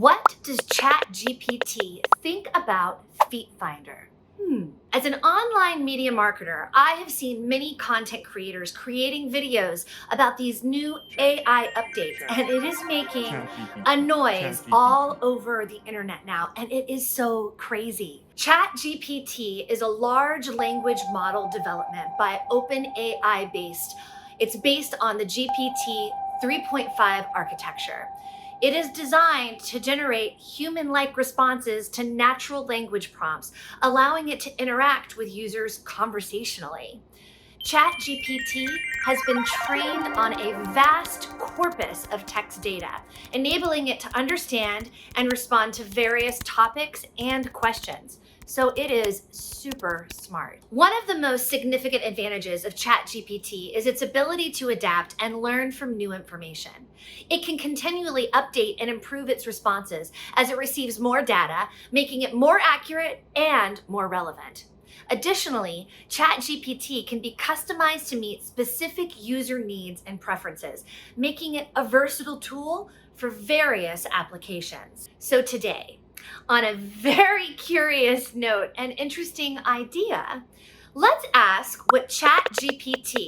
What does ChatGPT think about FeetFinder? As an online media marketer, I have seen many content creators creating videos about these new AI updates, and it is making a noise all over the internet now, and it is so crazy. ChatGPT is a large language model development by OpenAI It's based on the GPT 3.5 architecture. It is designed to generate human-like responses to natural language prompts, allowing it to interact with users conversationally. ChatGPT has been trained on a vast corpus of text data, enabling it to understand and respond to various topics and questions. So it is super smart. One of the most significant advantages of ChatGPT is its ability to adapt and learn from new information. It can continually update and improve its responses as it receives more data, making it more accurate and more relevant. Additionally, ChatGPT can be customized to meet specific user needs and preferences, making it a versatile tool for various applications. So today, on a very curious note and interesting idea, let's ask what ChatGPT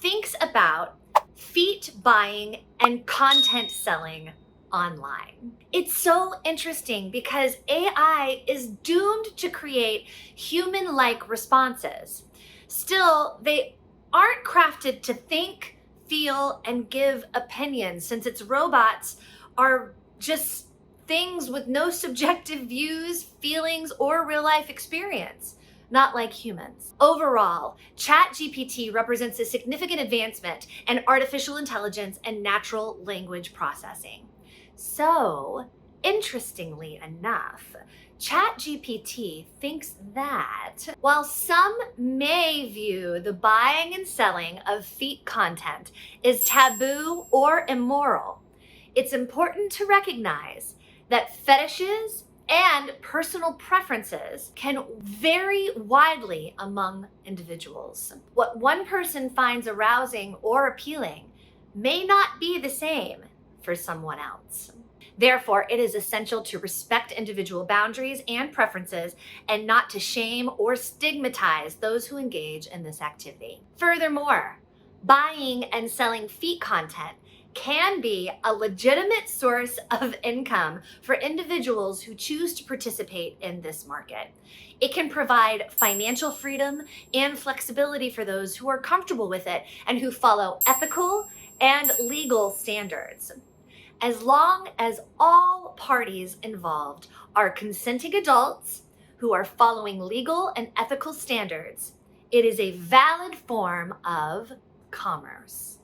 thinks about feet buying and content selling online. It's so interesting because AI is doomed to create human-like responses. Still, they aren't crafted to think, feel, and give opinions, since its robots are just things with no subjective views, feelings, or real-life experience, not like humans. Overall, ChatGPT represents a significant advancement in artificial intelligence and natural language processing. So, interestingly enough, ChatGPT thinks that while some may view the buying and selling of feet content as taboo or immoral, it's important to recognize that fetishes and personal preferences can vary widely among individuals. What one person finds arousing or appealing may not be the same for someone else. Therefore, it is essential to respect individual boundaries and preferences and not to shame or stigmatize those who engage in this activity. Furthermore, buying and selling feet content can be a legitimate source of income for individuals who choose to participate in this market. It can provide financial freedom and flexibility for those who are comfortable with it and who follow ethical and legal standards. As long as all parties involved are consenting adults who are following legal and ethical standards, it is a valid form of commerce.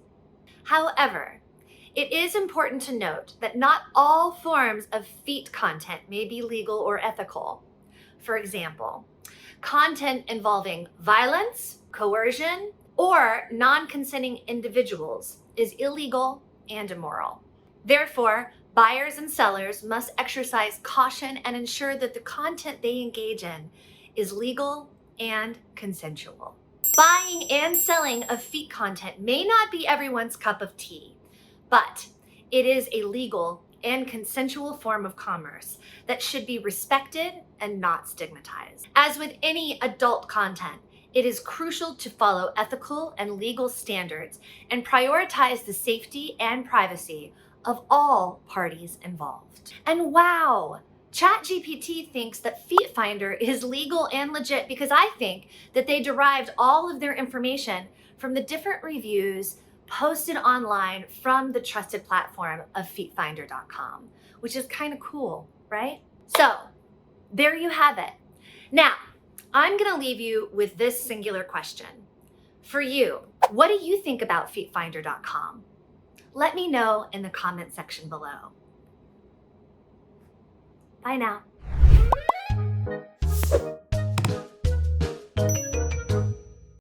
However, it is important to note that not all forms of feet content may be legal or ethical. For example, content involving violence, coercion, or non-consenting individuals is illegal and immoral. Therefore, buyers and sellers must exercise caution and ensure that the content they engage in is legal and consensual. Buying and selling of feet content may not be everyone's cup of tea, but it is a legal and consensual form of commerce that should be respected and not stigmatized. As with any adult content, it is crucial to follow ethical and legal standards and prioritize the safety and privacy of all parties involved. And wow, ChatGPT thinks that FeetFinder is legal and legit because I think that they derived all of their information from the different reviews posted online from the trusted platform of FeetFinder.com, which is kind of cool, right? So there you have it. Now, I'm gonna leave you with this singular question. For you, what do you think about FeetFinder.com? Let me know in the comment section below. Bye now.